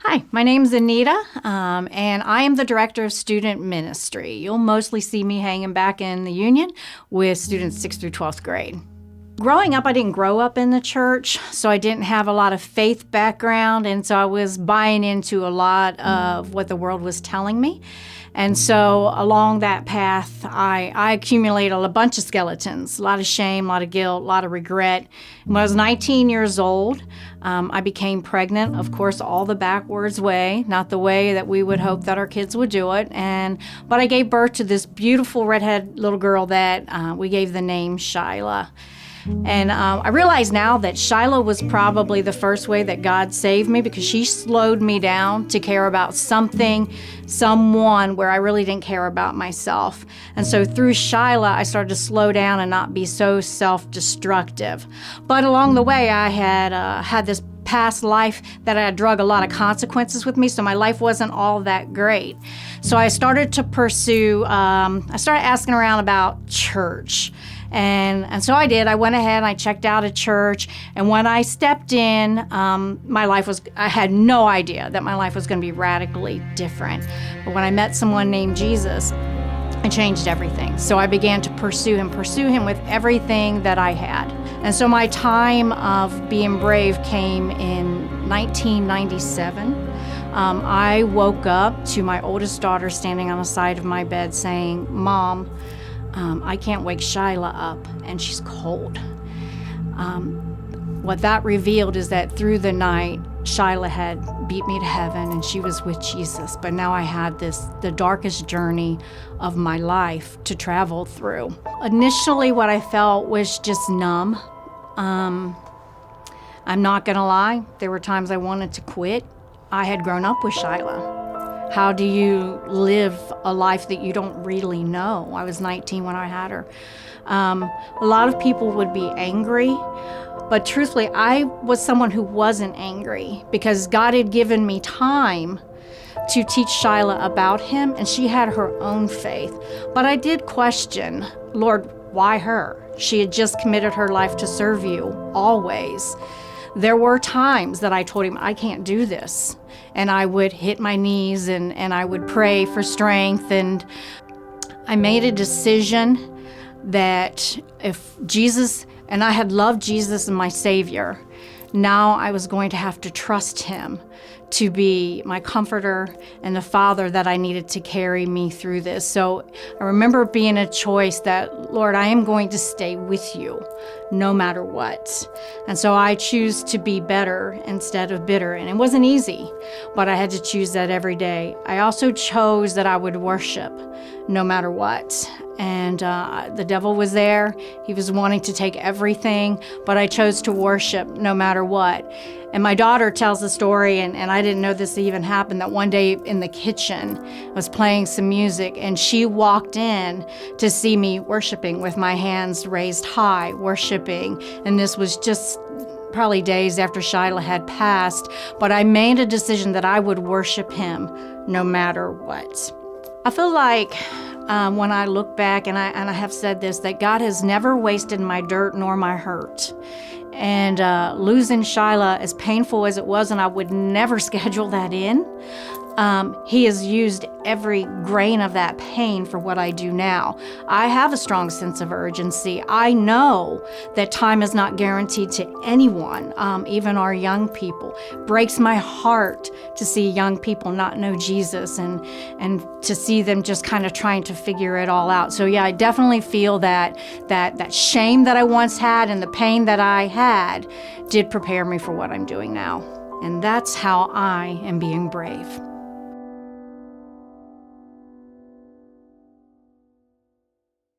Hi, my name's Anita, and I am the Director of Student Ministry. You'll mostly see me hanging back in the Union with students 6th through 12th grade. Growing up, I didn't grow up in the church, so I didn't have a lot of faith background, and so I was buying into a lot of what the world was telling me. And so along that path, I accumulated a bunch of skeletons, a lot of shame, a lot of guilt, a lot of regret. When I was 19 years old, I became pregnant, of course, all the backwards way, not the way that we would hope that our kids would do it. But I gave birth to this beautiful redhead little girl that we gave the name Shyla. And I realize now that Shyla was probably the first way that God saved me, because she slowed me down to care about someone where I really didn't care about myself. And so through Shyla, I started to slow down and not be so self-destructive. But along the way, I had this past life that I had drug a lot of consequences with me, so my life wasn't all that great. So I started to pursue, I started asking around about church. And so I did. I went ahead and I checked out a church. And when I stepped in, I had no idea that my life was going to be radically different. But when I met someone named Jesus, it changed everything. So I began to pursue him with everything that I had. And so my time of being brave came in 1997. I woke up to my oldest daughter standing on the side of my bed saying, "Mom, I can't wake Shyla up, and she's cold." What that revealed is that through the night, Shyla had beat me to heaven, and she was with Jesus. But now I had the darkest journey of my life to travel through. Initially, what I felt was just numb. I'm not gonna lie, there were times I wanted to quit. I had grown up with Shyla. How do you live a life that you don't really know? I was 19 when I had her. A lot of people would be angry, but truthfully, I was someone who wasn't angry because God had given me time to teach Shyla about him, and she had her own faith. But I did question, Lord, why her? She had just committed her life to serve you, always. There were times that I told him, I can't do this. And I would hit my knees and I would pray for strength. And I made a decision that if Jesus, and I had loved Jesus as my Savior, now I was going to have to trust him to be my comforter and the father that I needed to carry me through this. So I remember being a choice that, Lord, I am going to stay with you no matter what. And so I choose to be better instead of bitter. And it wasn't easy, but I had to choose that every day. I also chose that I would worship no matter what. And the devil was there. He was wanting to take everything, but I chose to worship no matter what. And my daughter tells the story, and I didn't know this even happened, that one day in the kitchen, I was playing some music, and she walked in to see me worshiping with my hands raised high, worshiping. And this was just probably days after Shyla had passed, but I made a decision that I would worship him no matter what. I feel like when I look back, and I have said this, that God has never wasted my dirt nor my hurt. And losing Shyla, as painful as it was, and I would never schedule that in, he has used every grain of that pain for what I do now. I have a strong sense of urgency. I know that time is not guaranteed to anyone, even our young people. It breaks my heart to see young people not know Jesus and to see them just kind of trying to figure it all out. So yeah, I definitely feel that shame that I once had and the pain that I had did prepare me for what I'm doing now. And that's how I am being brave.